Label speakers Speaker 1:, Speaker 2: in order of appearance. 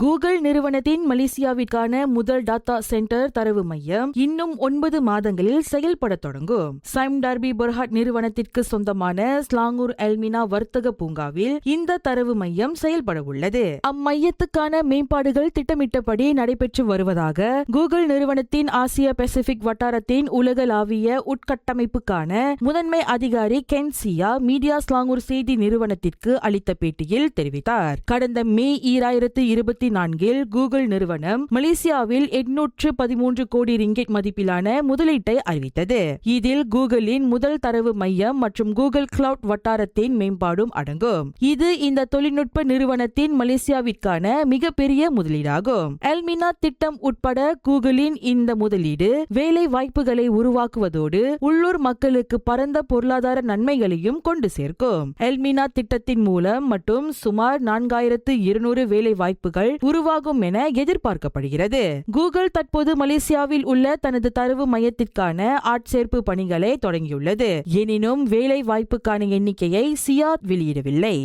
Speaker 1: Google நிறுவனத்தின் மலேசியாவிற்கான முதல் tata centre தரவு மையம் இன்னும் 9 மாதங்களில் செயல்பட தொடங்கும். சைம் டார்பி பெர்ஹாட் நிறுவனத்திற்கு சொந்தமான ஸ்லாங்கூர் எல்மினா வர்த்தக பூங்காவில் இந்த தரவு மையம் செயல்பட உள்ளது. அம்மையத்துக்கான மேம்பாடுகள் திட்டமிட்டபடி நடைபெற்று வருவதாக கூகுள் நிறுவனத்தின் ஆசிய பசிபிக் வட்டாரத்தின் உலகளாவிய உட்கட்டமைப்புக்கான முதன்மை அதிகாரி கென் சியா மீடியா ஸ்லாங்கூர் செய்தி நிறுவனத்திற்கு அளித்த பேட்டியில் தெரிவித்தார். கடந்த மே 2024 கூகுள் நிறுவனம் மலேசியாவில் 813 கோடி ரிங்கிட் மதிப்பிலான முதலீட்டை அறிவித்தது. இதில் கூகுளின் முதல் தரவு மையம் மற்றும் கூகுள் கிளவுட் வட்டாரத்தின் மேம்பாடும் அடங்கும். இது இந்த தொழில்நுட்ப நிறுவனத்தின் மலேசியாவிற்கான மிகப்பெரிய முதலீடாகும். எல்மினா திட்டம் உட்பட கூகுளின் இந்த முதலீடு வேலை வாய்ப்புகளை உருவாக்குவதோடு உள்ளூர் மக்களுக்கு பரந்த பொருளாதார நன்மைகளையும் கொண்டு சேர்க்கும். எல்மினா திட்டத்தின் மூலம் மட்டும் சுமார் 4200 வேலை வாய்ப்புகள் உருவாகும் என எதிர்பார்க்கப்படுகிறது. கூகுள் தற்போது மலேசியாவில் உள்ள தனது தரவு மையத்திற்கான ஆட்சேர்ப்பு பணிகளை தொடங்கியுள்ளது. எனினும் வேலை வாய்ப்புக்கான எண்ணிக்கையை சியா வெளியிடவில்லை.